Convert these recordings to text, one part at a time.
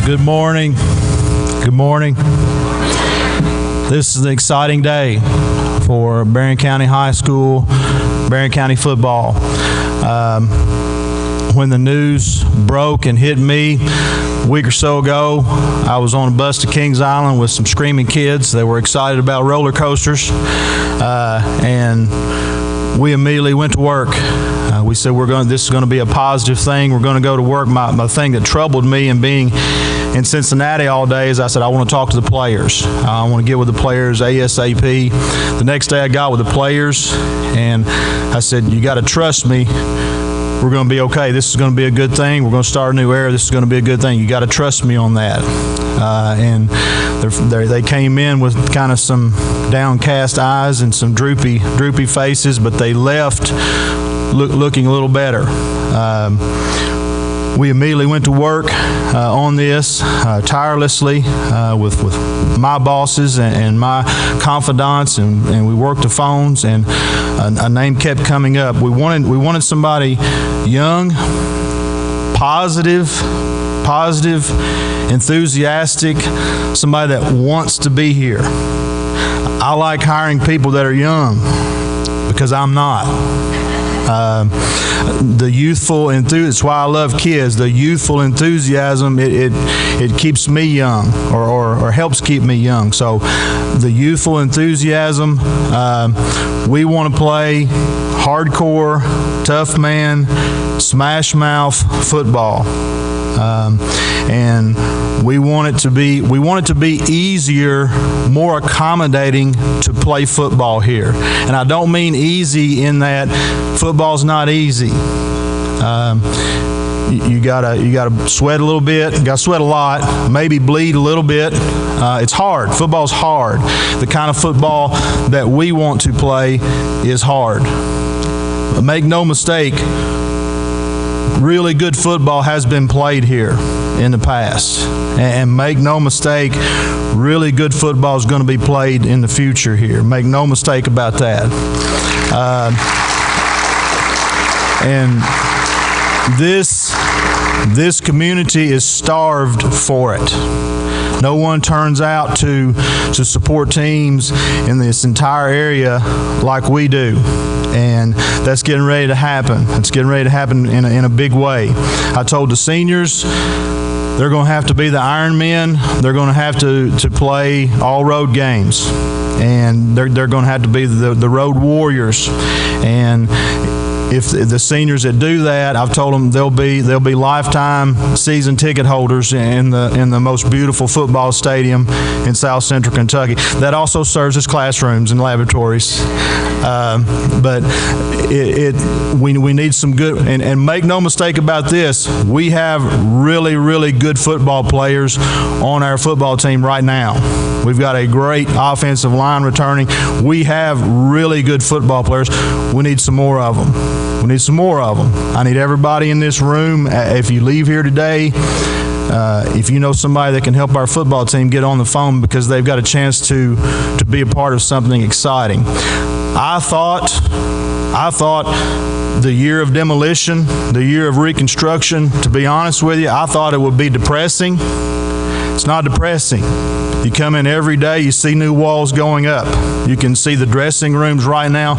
Good morning. Good morning. This is an exciting day for Berrien County High School, Berrien County football. When the news broke and hit me a week or so ago, I was on a bus to Kings Island with some screaming kids. They were excited about roller coasters, and we immediately went to work. We said this is going to be a positive thing. We're going to go to work. My thing that troubled me in being in Cincinnati all day is I said I want to talk to the players. I want to get with the players ASAP. The next day I got with the players and I said, you got to trust me. We're going to be okay. This is going to be a good thing. We're going to start a new era. This is going to be a good thing. You got to trust me on that. And they came in with kind of some downcast eyes and some droopy faces, but they left looking a little better. We immediately went to work on this tirelessly with my bosses and my confidants, and we worked the phones, and a name kept coming up. We wanted somebody young, positive, enthusiastic, somebody that wants to be here. I like hiring people that are young because I'm not. The youthful enthusiasm, that's why I love kids. The youthful enthusiasm, it keeps me young, or helps keep me young. So the youthful enthusiasm, we want to play hardcore, tough man, smash mouth football. And we want it to be easier, more accommodating to play football here. And I don't mean easy in that football's not easy. You gotta sweat a little bit. You gotta sweat a lot. Maybe bleed a little bit. It's hard. Football's hard. The kind of football that we want to play is hard. But make no mistake, really good football has been played here in the past. And make no mistake, really good football is going to be played in the future here. Make no mistake about that. And this community is starved for it. No one turns out to support teams in this entire area like we do. And that's getting ready to happen. It's getting ready to happen in a big way. I told the seniors they're going to have to be the Iron Men. They're going to have to play all road games. And they're going to have to be the road warriors. And if the seniors that do that, I've told them they'll be lifetime season ticket holders in the most beautiful football stadium in South Central Kentucky. That also serves as classrooms and laboratories. But we need some good, and make no mistake about this, we have really good football players on our football team right now. We've got a great offensive line returning. We have really good football players. We need some more of them. We need some more of them. I need everybody in this room, if you leave here today, if you know somebody that can help our football team, get on the phone, because they've got a chance to be a part of something exciting. I thought the year of demolition, the year of reconstruction, to be honest with you, I thought it would be depressing. It's not depressing. You come in every day, you see new walls going up. You can see the dressing rooms right now.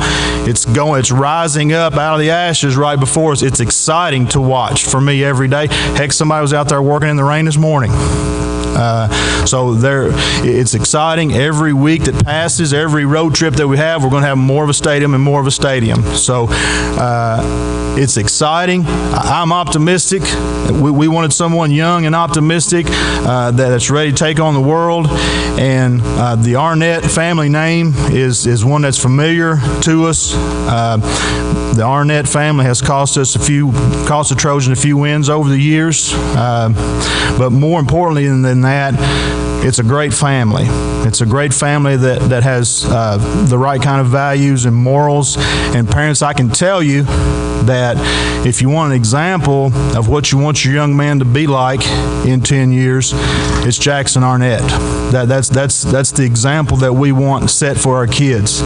It's rising up out of the ashes right before us. It's exciting to watch for me every day. Heck, somebody was out there working in the rain this morning. So it's exciting. Every week that passes, every road trip that we have, we're going to have more of a stadium and more of a stadium. So it's exciting. I'm optimistic. We wanted someone young and optimistic that's ready to take on the world. And the Arnett family name is one that's familiar to us. The Arnett family has cost the Trojan a few wins over the years. But more importantly than that, it's a great family. It's a great family that has the right kind of values and morals. And parents, I can tell you that if you want an example of what you want your young man to be like in 10 years, it's Jackson Arnett. That's the example that we want set for our kids.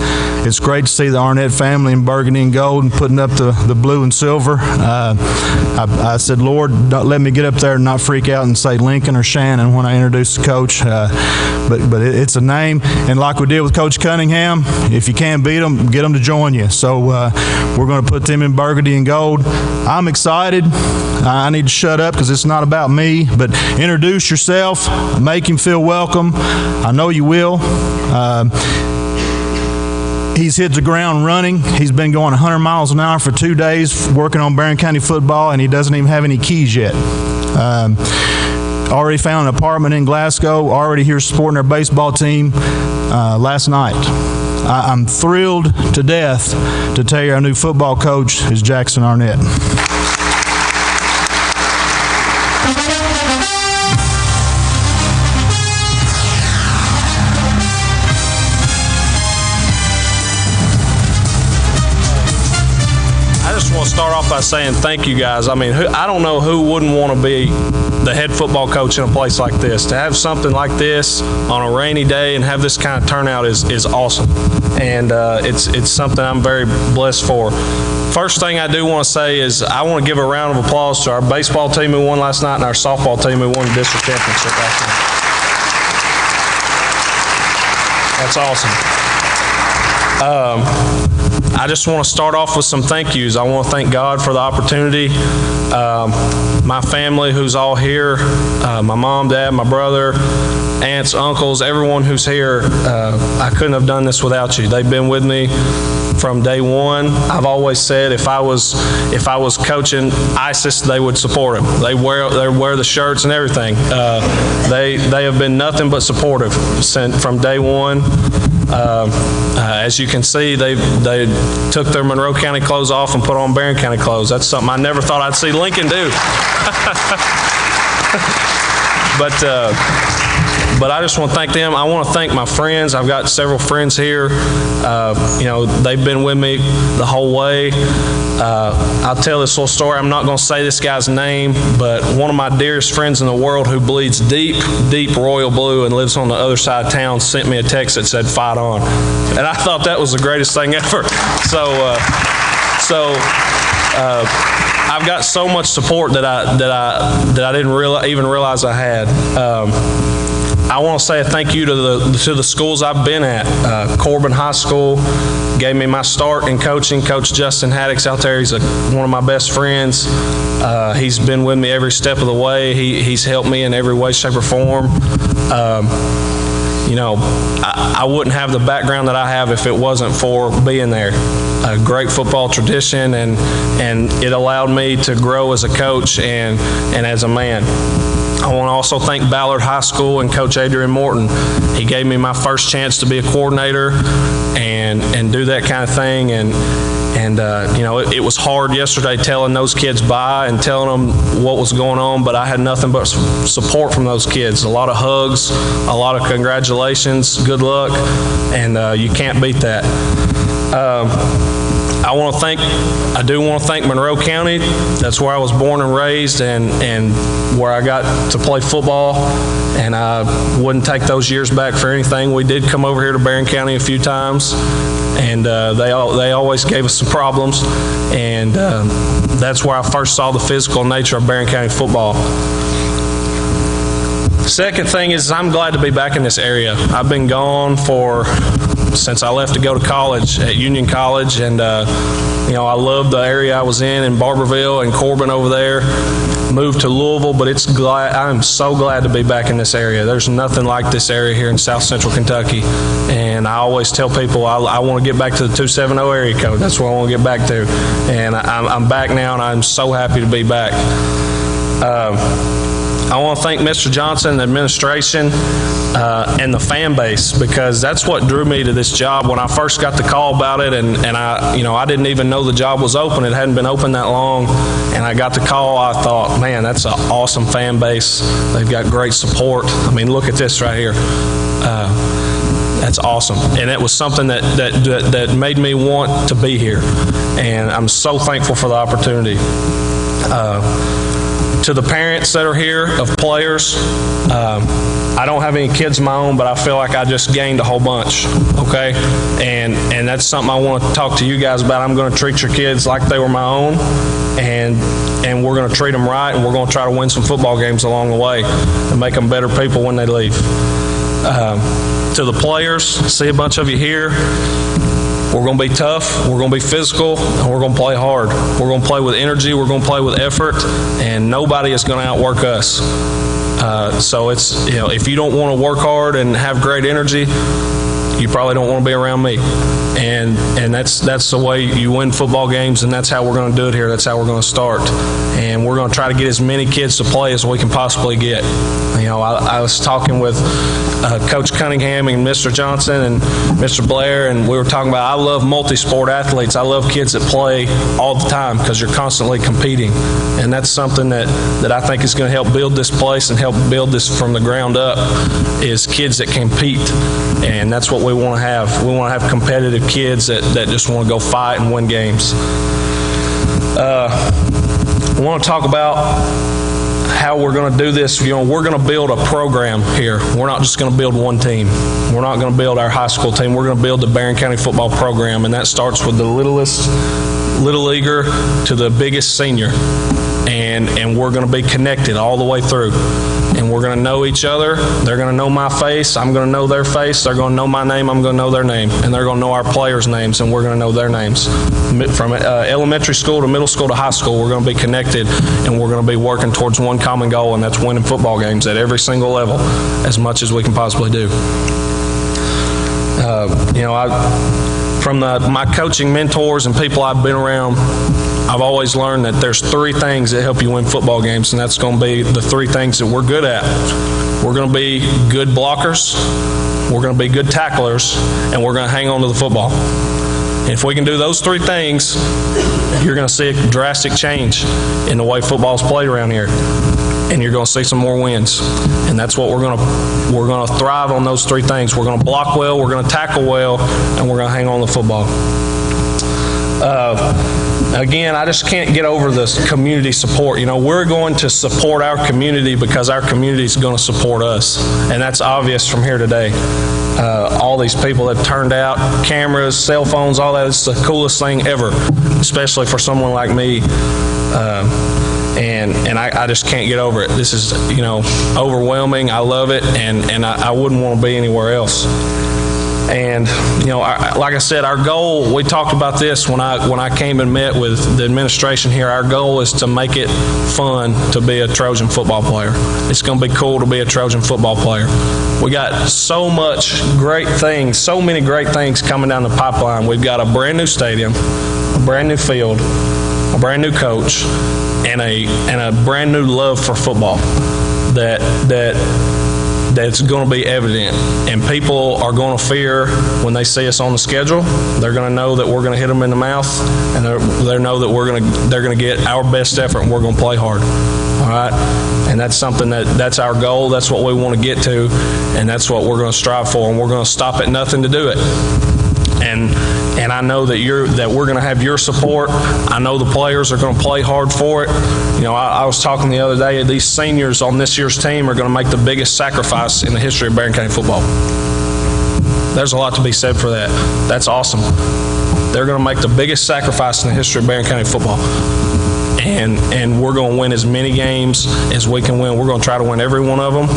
It's great to see the Arnett family in burgundy and gold and putting up the blue and silver. I said, Lord, don't let me get up there and not freak out and say Lincoln or Shannon when I introduce the coach. But it's a name, and like we did with Coach Cunningham, if you can't beat them, get them to join you. So we're going to put them in burgundy and gold. I'm excited. I need to shut up because it's not about me, but introduce yourself, make him feel welcome. I know you will. He's hit the ground running. He's been going 100 miles an hour for 2 days working on Barron County football, and he doesn't even have any keys yet. Already found an apartment in Glasgow, already here supporting our baseball team last night. I'm thrilled to death to tell you our new football coach is Jackson Arnett. Start off by saying thank you guys. I mean, I don't know who wouldn't want to be the head football coach in a place like this. To have something like this on a rainy day and have this kind of turnout is awesome, and it's something I'm very blessed for. First thing I do want to say is I want to give a round of applause to our baseball team who won last night and our softball team who won the district championship last night. That's awesome. I just want to start off with some thank yous. I want to thank God for the opportunity. My family who's all here, my mom, dad, my brother, aunts, uncles, everyone who's here, I couldn't have done this without you. They've been with me from day one. I've always said if I was coaching ISIS, they would support him. They wear the shirts and everything. They have been nothing but supportive from day one. As you can see, they took their Monroe County clothes off and put on Barron County clothes. That's something I never thought I'd see Lincoln do. But I just want to thank them. I want to thank my friends. I've got several friends here. They've been with me the whole way. I'll tell this little story. I'm not going to say this guy's name, but one of my dearest friends in the world who bleeds deep, deep royal blue and lives on the other side of town sent me a text that said, "Fight on." And I thought that was the greatest thing ever. I've got so much support that I didn't even realize I had. I want to say a thank you to the schools I've been at. Corbin High School gave me my start in coaching. Coach Justin Haddock's out there. He's one of my best friends. He's been with me every step of the way. He's helped me in every way, shape, or form. I wouldn't have the background that I have if it wasn't for being there. A great football tradition, and it allowed me to grow as a coach and as a man. I want to also thank Ballard High School and Coach Adrian Morton. He gave me my first chance to be a coordinator and do that kind of thing. It was hard yesterday telling those kids bye and telling them what was going on, but I had nothing but support from those kids. A lot of hugs, a lot of congratulations, good luck, and you can't beat that. I do want to thank Monroe County. That's where I was born and raised and where I got to play football, and I wouldn't take those years back for anything. We did come over here to Barron County a few times, and they always gave us some problems, and that's where I first saw the physical nature of Barron County football. Second thing is I'm glad to be back in this area. I've been gone since I left to go to college at Union College, and I love the area I was in Barberville and Corbin over there. Moved to Louisville, but I'm so glad to be back in this area. There's nothing like this area here in South Central Kentucky, and I always tell people I want to get back to the 270 area code. That's what I want to get back to, and I'm back now, and I'm so happy to be back. I want to thank Mr. Johnson, the administration, and the fan base, because that's what drew me to this job. When I first got the call about it, and I didn't even know the job was open. It hadn't been open that long, and I got the call. I thought, man, that's an awesome fan base. They've got great support. I mean, look at this right here. That's awesome, and it was something that made me want to be here, and I'm so thankful for the opportunity. to the parents that are here of players, I don't have any kids of my own, but I feel like I just gained a whole bunch, okay? And that's something I want to talk to you guys about. I'm going to treat your kids like they were my own, and we're going to treat them right, and we're going to try to win some football games along the way and make them better people when they leave. To the players, see a bunch of you here. We're going to be tough, we're going to be physical, and we're going to play hard. We're going to play with energy, we're going to play with effort, and nobody is going to outwork us. So it's, if you don't want to work hard and have great energy, you probably don't want to be around me. And that's the way you win football games, and that's how we're going to do it here. That's how we're going to start. And we're going to try to get as many kids to play as we can possibly get. I was talking with Coach Cunningham and Mr. Johnson and Mr. Blair, and we were talking about, I love multi-sport athletes. I love kids that play all the time because you're constantly competing. And that's something that I think is going to help build this place and help build this from the ground up, is kids that compete. And that's what we want to have. We want to have competitive kids that just want to go fight and win games. I want to talk about how we're going to do this. We're going to build a program here. We're not just going to build one team. We're not going to build our high school team. We're going to build the Barron County football program, and that starts with the littlest little leaguer to the biggest senior. And we're going to be connected all the way through. And we're going to know each other. They're going to know my face. I'm going to know their face. They're going to know my name. I'm going to know their name. And they're going to know our players' names, and we're going to know their names. From elementary school to middle school to high school, we're going to be connected, and we're going to be working towards one common goal, and that's winning football games at every single level as much as we can possibly do. From my coaching mentors and people I've been around, I've always learned that there's three things that help you win football games, and that's going to be the three things that we're good at. We're going to be good blockers, we're going to be good tacklers, and we're going to hang on to the football. And if we can do those three things, you're going to see a drastic change in the way football's played around here. And you're going to see some more wins. And that's what we're going to thrive on, those three things. We're going to block well, we're going to tackle well, and we're going to hang on the football. Again, I just can't get over this community support. We're going to support our community because our community is going to support us. And that's obvious from here today. All these people that turned out, cameras, cell phones, all that, it's the coolest thing ever, especially for someone like me. And I just can't get over it. This is, overwhelming. I love it, and I wouldn't want to be anywhere else. And, like I said, our goal, we talked about this when I came and met with the administration here. Our goal is to make it fun to be a Trojan football player. It's going to be cool to be a Trojan football player. We got so many great things coming down the pipeline. We've got a brand new stadium, a brand new field, a brand new coach, and a brand new love for football that's going to be evident. And people are going to fear when they see us on the schedule. They're going to know that we're going to hit them in the mouth, and they know that they're going to get our best effort, and we're going to play hard. All right? And that's something that's our goal. That's what we want to get to, and that's what we're going to strive for, and we're going to stop at nothing to do it. And I know that we're going to have your support. I know the players are going to play hard for it. I was talking the other day, these seniors on this year's team are going to make the biggest sacrifice in the history of Barron County football. There's a lot to be said for that. That's awesome. They're going to make the biggest sacrifice in the history of Barron County football. And we're going to win as many games as we can win. We're going to try to win every one of them.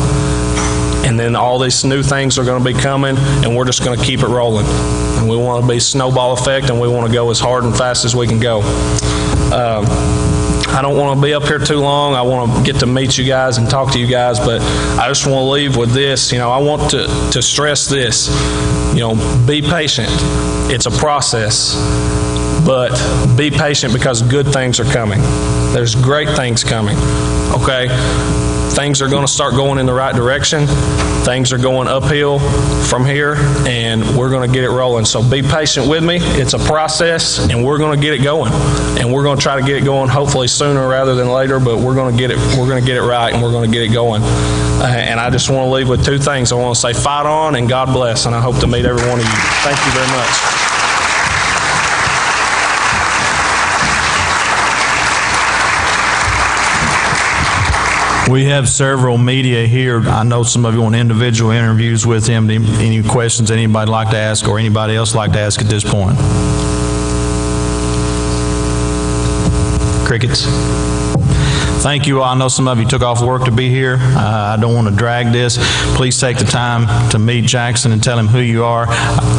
And then all these new things are going to be coming, and we're just going to keep it rolling. And we want to be snowball effect, and we want to go as hard and fast as we can go. I don't want to be up here too long. I want to get to meet you guys and talk to you guys, but I just want to leave with this. I want to stress this. Be patient. It's a process, but be patient because good things are coming. There's great things coming, okay? Things are going to start going in the right direction. Things are going uphill from here, and we're going to get it rolling. So be patient with me. It's a process, and we're going to get it going. And we're going to try to get it going hopefully sooner rather than later, but we're going to get it right, and we're going to get it going. And I just want to leave with two things. I want to say fight on and God bless, and I hope to meet every one of you. Thank you very much. We have several media here. I know some of you want individual interviews with him. Any questions anybody like to ask or anybody else like to ask at this point? Crickets. Thank you all. I know some of you took off work to be here. I don't want to drag this. Please take the time to meet Jackson and tell him who you are.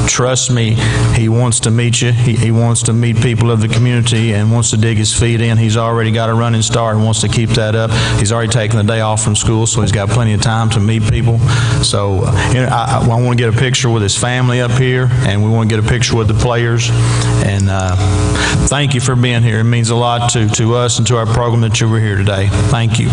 Trust me, he wants to meet you. He wants to meet people of the community and wants to dig his feet in. He's already got a running start and wants to keep that up. He's already taken the day off from school, so he's got plenty of time to meet people. So I want to get a picture with his family up here, and we want to get a picture with the players. And thank you for being here. It means a lot to us and to our program that you were here today. Thank you.